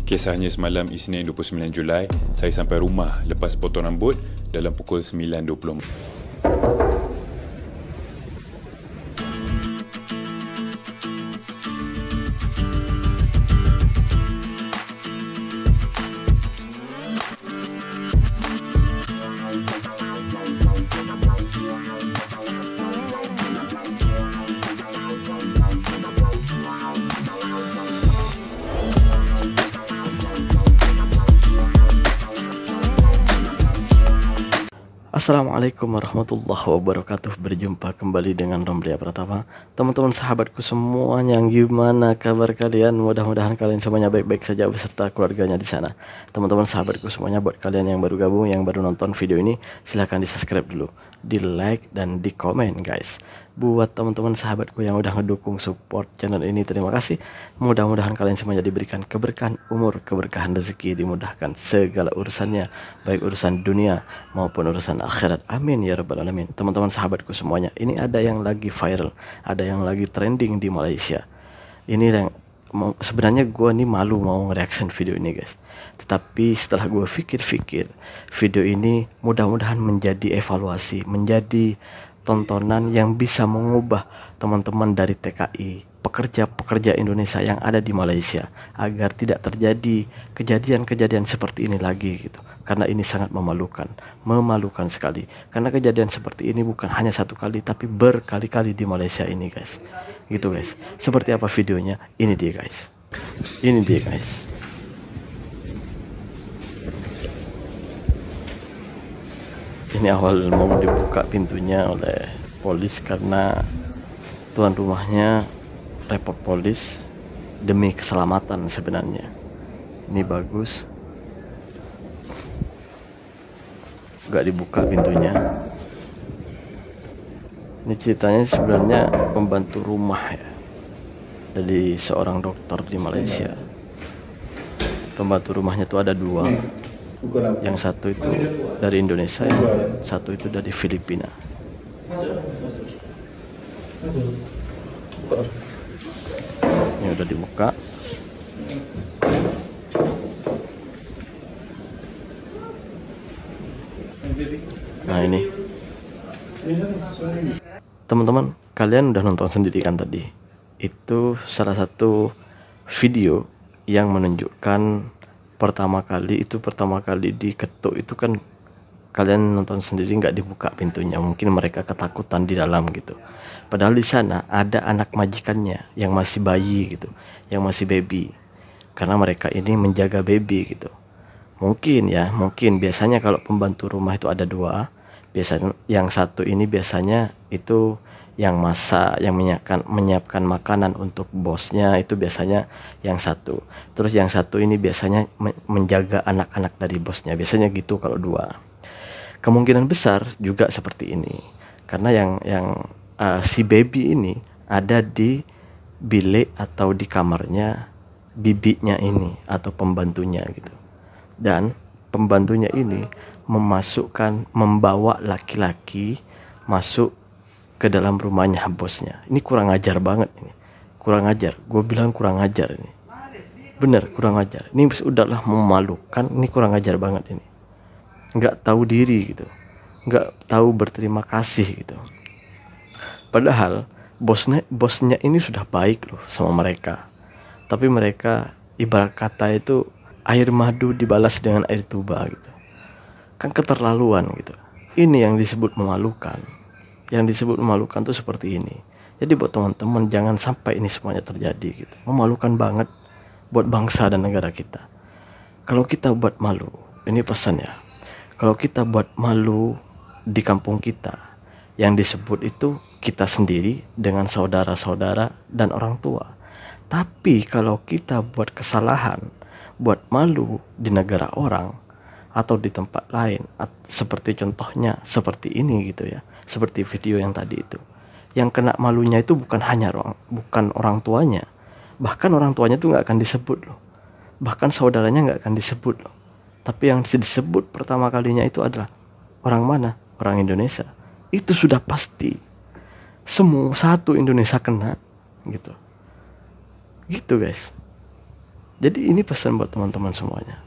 Kisahnya semalam Isnin 29 Julai, saya sampai rumah lepas potong rambut dalam pukul 9.20. Assalamualaikum warahmatullahi wabarakatuh. Berjumpa kembali dengan Romlia Pratama. Teman-teman sahabatku semuanya, gimana kabar kalian? Mudah-mudahan kalian semuanya baik-baik saja beserta keluarganya di sana. Teman-teman sahabatku semuanya, buat kalian yang baru gabung, yang baru nonton video ini, silahkan di subscribe dulu, di like dan di komen guys. Buat teman-teman sahabatku yang udah ngedukung support channel ini, terima kasih. Mudah-mudahan kalian semuanya diberikan keberkahan umur, keberkahan rezeki, dimudahkan segala urusannya, baik urusan dunia maupun urusan akhirat. Amin ya rabbal alamin. Teman-teman sahabatku semuanya, ini ada yang lagi viral, ada yang lagi trending di Malaysia. Ini yang sebenarnya gue nih malu mau nge-reaction video ini guys, tetapi setelah gue pikir-pikir, video ini mudah-mudahan menjadi evaluasi, menjadi tontonan yang bisa mengubah teman-teman dari TKI, pekerja-pekerja Indonesia yang ada di Malaysia, agar tidak terjadi kejadian-kejadian seperti ini lagi gitu. Karena ini sangat memalukan sekali. Karena kejadian seperti ini bukan hanya satu kali, tapi berkali-kali di Malaysia ini guys. Gitu guys. Seperti apa videonya? Ini dia guys. Ini dia guys. Ini awal mau dibuka pintunya oleh polis karena tuan rumahnya repot polis demi keselamatan sebenarnya. Ini bagus. Gak dibuka pintunya. Ini ceritanya sebenarnya pembantu rumah ya, dari seorang dokter di Malaysia. Pembantu rumahnya tuh ada dua. Yang satu itu dari Indonesia, yang satu itu dari Filipina. Ini udah dibuka. Nah ini, teman-teman, kalian udah nonton sendiri kan tadi. Itu salah satu video yang menunjukkan pertama kali diketuk itu kan, kalian nonton sendiri nggak dibuka pintunya, mungkin mereka ketakutan di dalam gitu. Padahal di sana ada anak majikannya yang masih bayi gitu, yang masih baby, karena mereka ini menjaga baby gitu. Mungkin biasanya kalau pembantu rumah itu ada dua, biasanya yang satu ini biasanya itu yang masak, yang menyiapkan makanan untuk bosnya, itu biasanya yang satu. Terus yang satu ini biasanya menjaga anak-anak dari bosnya, biasanya gitu kalau dua. Kemungkinan besar juga seperti ini, karena yang si baby ini ada di bilik atau di kamarnya bibinya ini atau pembantunya gitu. Dan pembantunya ini membawa laki-laki masuk ke dalam rumahnya bosnya. Ini kurang ajar banget ini. Kurang ajar. Gue bilang kurang ajar ini. Bener, kurang ajar. Ini udahlah memalukan, ini kurang ajar banget ini. Nggak tahu diri gitu. Nggak tahu berterima kasih gitu. Padahal bosnya ini sudah baik loh sama mereka. Tapi mereka ibarat kata itu air madu dibalas dengan air tuba gitu. Kan keterlaluan gitu. Ini yang disebut memalukan. Yang disebut memalukan tuh seperti ini. Jadi buat teman-teman, jangan sampai ini semuanya terjadi gitu. Memalukan banget buat bangsa dan negara kita. Kalau kita buat malu, ini pesan ya, kalau kita buat malu di kampung kita, yang disebut itu kita sendiri dengan saudara-saudara dan orang tua. Tapi kalau kita buat kesalahan, buat malu di negara orang atau di tempat lain, seperti contohnya seperti ini gitu ya, seperti video yang tadi itu, yang kena malunya itu bukan orang tuanya, bahkan orang tuanya itu nggak akan disebut loh, bahkan saudaranya nggak akan disebut loh, tapi yang disebut pertama kalinya itu adalah orang mana? Orang Indonesia. Itu sudah pasti semua satu Indonesia kena gitu guys. Jadi ini pesan buat teman-teman semuanya.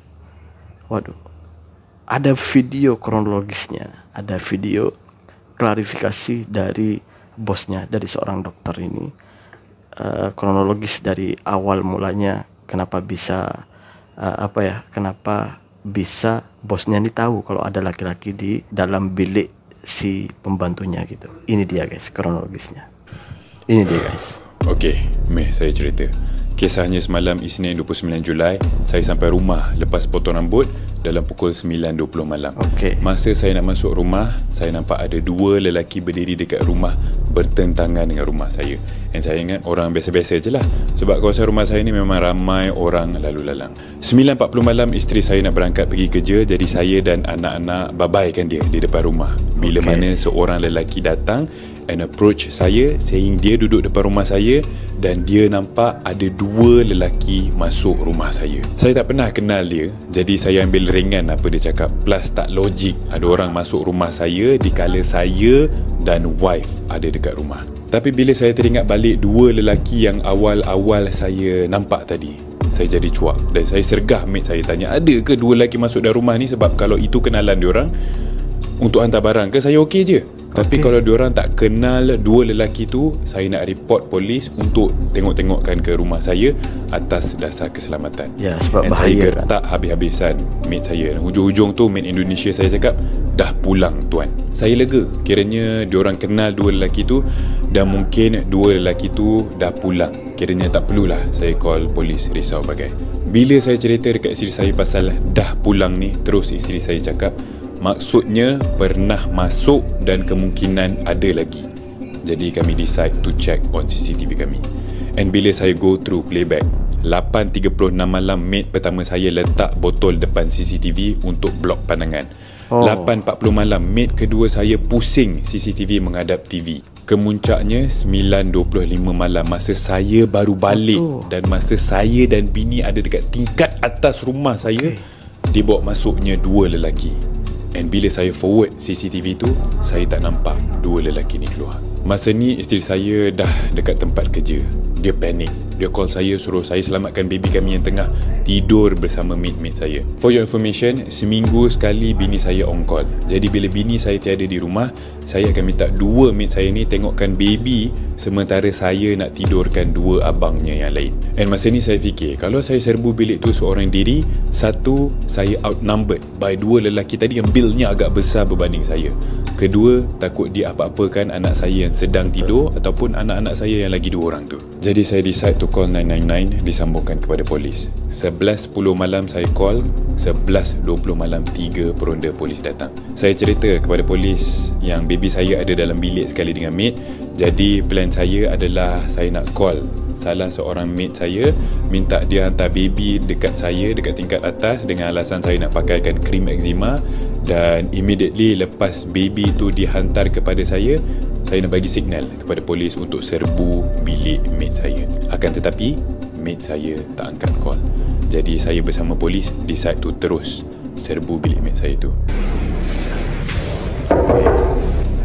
Waduh, ada video kronologisnya, ada video klarifikasi dari bosnya, dari seorang dokter ini, kronologis dari awal mulanya kenapa bisa kenapa bisa bosnya ini tahu kalau ada laki-laki di dalam bilik si pembantunya gitu. Ini dia guys kronologisnya. Ini dia guys. Okey, saya cerita. Kisahnya semalam Isnin 29 Julai, saya sampai rumah lepas potong rambut dalam pukul 9.20 malam. Okey. Masa saya nak masuk rumah, saya nampak ada dua lelaki berdiri dekat rumah bertentangan dengan rumah saya. Dan saya ingat orang biasa-biasa je lah, sebab kawasan rumah saya ni memang ramai orang lalu lalang. 9.40 malam isteri saya nak berangkat pergi kerja, jadi saya dan anak-anak babaikan dia di depan rumah. Bila mana seorang lelaki datang and approach saya, saying dia duduk depan rumah saya dan dia nampak ada dua lelaki masuk rumah saya. Saya tak pernah kenal dia, jadi saya ambil ringan apa dia cakap. Plus tak logik ada orang masuk rumah saya dikala saya dan wife ada dekat rumah. Tapi bila saya teringat balik dua lelaki yang awal-awal saya nampak tadi, saya jadi cuak dan saya sergah mate saya, tanya ada ke dua lelaki masuk dalam rumah ni, sebab kalau itu kenalan diorang untuk hantar barang ke, saya okey je. Tapi kalau diorang tak kenal dua lelaki tu, saya nak report polis untuk tengok-tengokkan ke rumah saya atas dasar keselamatan. Ya, sebab dan bahaya saya kan. gertak habis-habisan mate saya. Dan hujung-hujung tu mate Indonesia saya cakap, dah pulang tuan. Saya lega, kiranya diorang kenal dua lelaki tu dan mungkin dua lelaki tu dah pulang. Kiranya tak perlulah saya call polis, risau bagai. Bila saya cerita dekat isteri saya pasal dah pulang ni, terus isteri saya cakap, maksudnya pernah masuk dan kemungkinan ada lagi. Jadi kami decide to check on CCTV kami. And bila saya go through playback, 8.36 malam mate pertama saya letak botol depan CCTV untuk blok pandangan. 8.40 malam mate kedua saya pusing CCTV menghadap TV. Kemuncaknya 9.25 malam masa saya baru balik dan masa saya dan bini ada dekat tingkat atas rumah saya, dibawa masuknya dua lelaki. And bila saya forward CCTV tu, saya tak nampak dua lelaki ni keluar. Masa ni isteri saya dah dekat tempat kerja. Dia panik. Dia call saya suruh saya selamatkan baby kami yang tengah tidur bersama mate-mate saya. For your information, seminggu sekali bini saya on call. Jadi bila bini saya tiada di rumah, saya akan minta dua mate saya ni tengokkan baby sementara saya nak tidurkan dua abangnya yang lain. And masa ni saya fikir, kalau saya serbu bilik tu seorang diri, satu, saya outnumbered by dua lelaki tadi yang bilnya agak besar berbanding saya. Kedua, takut dia apa-apakan anak saya yang sedang tidur ataupun anak-anak saya yang lagi dua orang tu. Jadi saya decide to call 999, disambungkan kepada polis. 11.10 malam saya call, 11.20 malam 3 peronda polis datang. Saya cerita kepada polis yang baby saya ada dalam bilik sekali dengan mate. Jadi plan saya adalah saya nak call salah seorang mate saya, minta dia hantar baby dekat saya dekat tingkat atas dengan alasan saya nak pakaikan krim eczema. Dan immediately lepas baby tu dihantar kepada saya nak bagi signal kepada polis untuk serbu bilik mate saya. Akan tetapi mate saya tak angkat call. Jadi saya bersama polis decide to terus serbu bilik mate saya tu.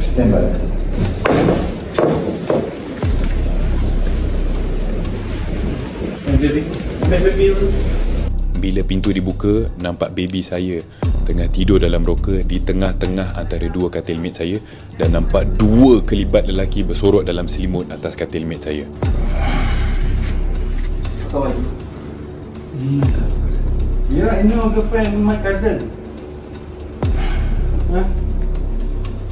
Stand by. Bila pintu dibuka, nampak baby saya tengah tidur dalam roka di tengah-tengah antara dua katil mate saya, dan nampak dua kelibat lelaki bersorok dalam selimut atas katil mate saya. How are you? Yeah, I know girlfriend my cousin. Huh?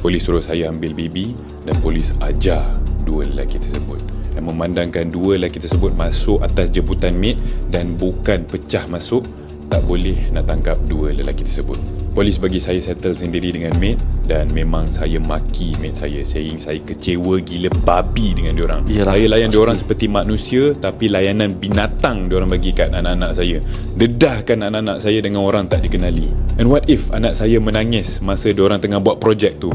Polis suruh saya ambil baby dan polis ajar dua lelaki tersebut dan memandangkan dua lelaki tersebut masuk atas jemputan mate dan bukan pecah masuk, tak boleh nak tangkap dua lelaki tersebut. Polis bagi saya settle sendiri dengan mate dan memang saya maki mate saya, saying saya kecewa gila babi dengan diorang. Yalah, saya layan pasti. diorang seperti manusia, tapi layanan binatang diorang bagi kat anak-anak saya. Dedahkan anak-anak saya dengan orang tak dikenali. And what if anak saya menangis masa diorang tengah buat projek tu?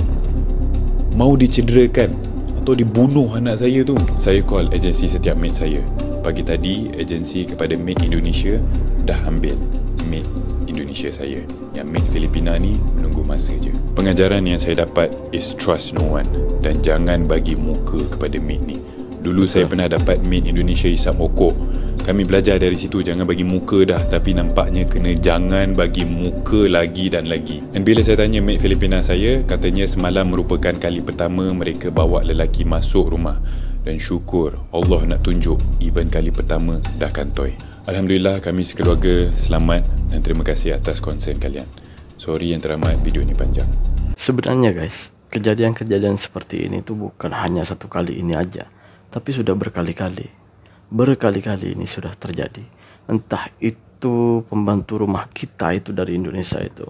Mau dicederakan atau dibunuh anak saya tu? Saya call agensi setiap mate saya. Pagi tadi agensi kepada mate Indonesia dah ambil mate Indonesia saya. Yang mate Filipina ni menunggu masa je. Pengajaran yang saya dapat is trust no one dan jangan bagi muka kepada mate ni. Dulu saya pernah dapat mate Indonesia hisap rokok. Kami belajar dari situ, jangan bagi muka dah, tapi nampaknya kena jangan bagi muka lagi dan lagi. Dan bila saya tanya mate Filipina saya, katanya semalam merupakan kali pertama mereka bawa lelaki masuk rumah. Dan syukur Allah nak tunjuk, even kali pertama dah kantoi. Alhamdulillah kami sekeluarga selamat dan terima kasih atas konsen kalian. Sorry yang teramat video ni panjang. Sebenarnya guys, kejadian-kejadian seperti ini tuh bukan hanya satu kali ini aja, tapi sudah berkali-kali. Berkali-kali ini sudah terjadi. Entah itu pembantu rumah kita itu dari Indonesia itu,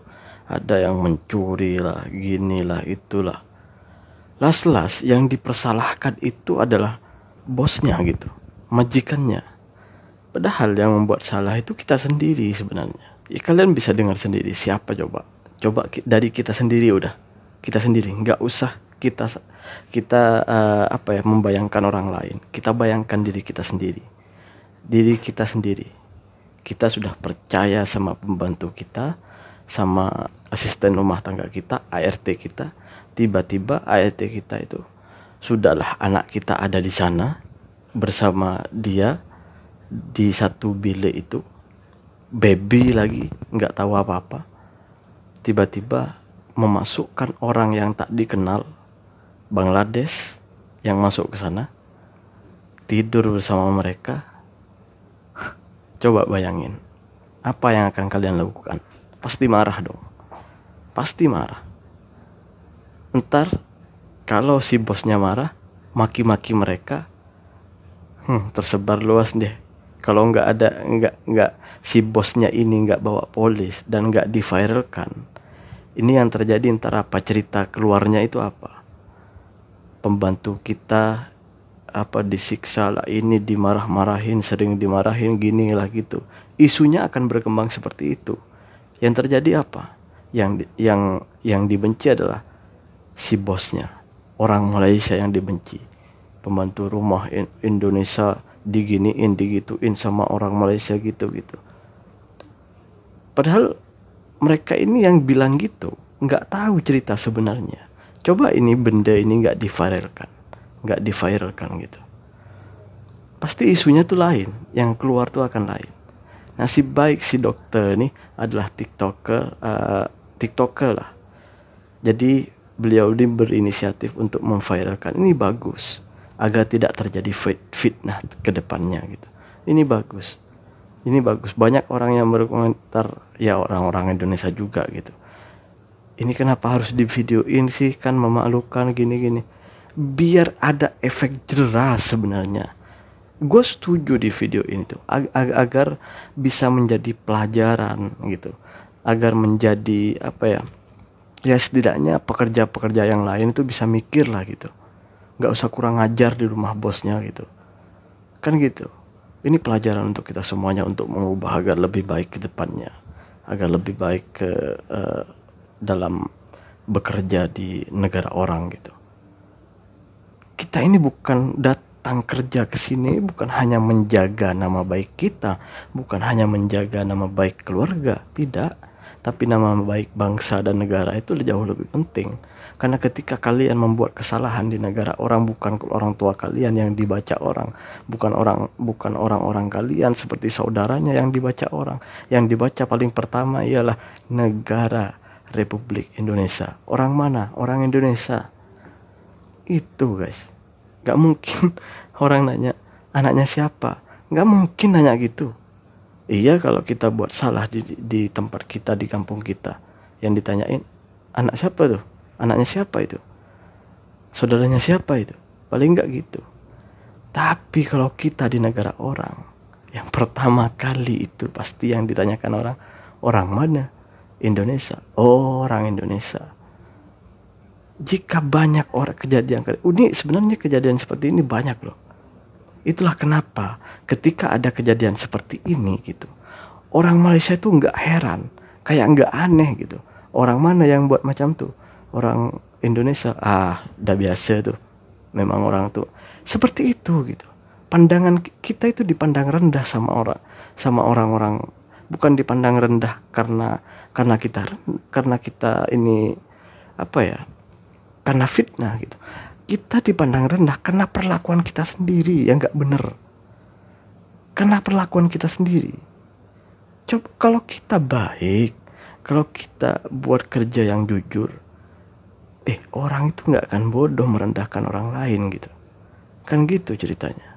ada yang mencuri lah, gini lah, itulah. Las-las yang dipersalahkan itu adalah bosnya gitu, majikannya. Padahal yang membuat salah itu kita sendiri sebenarnya. Ya, kalian bisa dengar sendiri siapa coba. Coba dari kita sendiri udah. Kita sendiri, nggak usah kita membayangkan orang lain. Kita bayangkan diri kita sendiri. Diri kita sendiri. Kita sudah percaya sama pembantu kita, sama asisten rumah tangga kita, ART kita. Tiba-tiba ART kita itu, sudahlah anak kita ada di sana bersama dia di satu bilik itu, baby lagi, nggak tahu apa-apa. Tiba-tiba memasukkan orang yang tak dikenal, Bangladesh, yang masuk ke sana, tidur bersama mereka. Coba bayangin, apa yang akan kalian lakukan? Pasti marah dong, pasti marah. Entar kalau si bosnya marah, maki-maki mereka, tersebar luas deh. Kalau nggak si bosnya ini nggak bawa polis dan nggak diviralkan, ini yang terjadi ntar apa, cerita keluarnya itu apa? Pembantu kita disiksa lah, ini dimarah-marahin, sering dimarahin, gini lah gitu. Isunya akan berkembang seperti itu. Yang terjadi apa? Yang dibenci adalah si bosnya, orang Malaysia yang dibenci. Pembantu rumah Indonesia diginiin, digituin sama orang Malaysia gitu-gitu. Padahal mereka ini yang bilang gitu nggak tahu cerita sebenarnya. Coba ini benda ini nggak diviralkan gitu, pasti isunya tuh lain, yang keluar tuh akan lain. Nasib baik si dokter ini adalah tiktoker lah. Jadi beliau ini berinisiatif untuk memviralkan. Ini bagus, agar tidak terjadi fitnah ke depannya gitu. Ini bagus. Banyak orang yang berkomentar, ya orang-orang Indonesia juga gitu. Ini kenapa harus divideoin sih, kan memalukan gini-gini. Biar ada efek jerah sebenarnya. Gue setuju di video ini tuh agar bisa menjadi pelajaran gitu. Agar menjadi ya setidaknya pekerja-pekerja yang lain itu bisa mikir lah gitu. Gak usah kurang ajar di rumah bosnya gitu. Kan gitu. Ini pelajaran untuk kita semuanya untuk mengubah agar lebih baik ke depannya. Agar lebih baik dalam bekerja di negara orang gitu. Kita ini bukan datang kerja ke sini bukan hanya menjaga nama baik kita, bukan hanya menjaga nama baik keluarga, tidak. Tapi nama baik bangsa dan negara itu jauh lebih penting. Karena ketika kalian membuat kesalahan di negara orang, bukan orang tua kalian yang dibaca orang, bukan orang-orang kalian seperti saudaranya yang dibaca orang. Yang dibaca paling pertama ialah negara Republik Indonesia. Orang mana? Orang Indonesia. Itu guys. Gak mungkin orang nanya anaknya siapa. Gak mungkin nanya gitu. Iya, kalau kita buat salah di tempat kita, di kampung kita, yang ditanyain, anak siapa tuh? Anaknya siapa itu? Saudaranya siapa itu? Paling enggak gitu. Tapi kalau kita di negara orang, yang pertama kali itu pasti yang ditanyakan orang mana? Indonesia. Oh, orang Indonesia. Jika banyak orang ini sebenarnya kejadian seperti ini banyak loh. Itulah kenapa ketika ada kejadian seperti ini gitu, orang Malaysia itu nggak heran, kayak nggak aneh gitu. Orang mana yang buat macam tuh? Orang Indonesia, udah biasa tuh. Memang orang tuh seperti itu gitu. Pandangan kita itu dipandang rendah sama orang-orang, bukan dipandang rendah karena kita ini karena fitnah gitu. Kita dipandang rendah karena perlakuan kita sendiri yang nggak bener. Karena perlakuan kita sendiri. Coba kalau kita baik, kalau kita buat kerja yang jujur, orang itu nggak akan bodoh merendahkan orang lain gitu. Kan gitu ceritanya.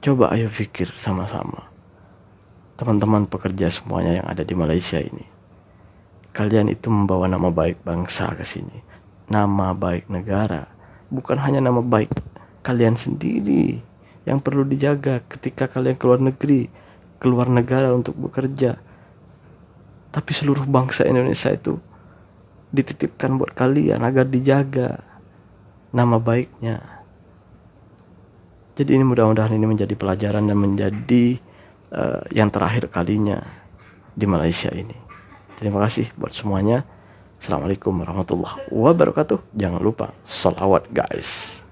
Coba ayo pikir sama-sama. Teman-teman pekerja semuanya yang ada di Malaysia ini. Kalian itu membawa nama baik bangsa ke sini. Nama baik negara. Bukan hanya nama baik kalian sendiri yang perlu dijaga ketika kalian keluar negeri, keluar negara untuk bekerja. Tapi seluruh bangsa Indonesia itu dititipkan buat kalian agar dijaga nama baiknya. Jadi ini mudah-mudahan ini menjadi pelajaran dan menjadi yang terakhir kalinya di Malaysia ini. Terima kasih buat semuanya. Assalamualaikum warahmatullahi wabarakatuh. Jangan lupa sholawat guys.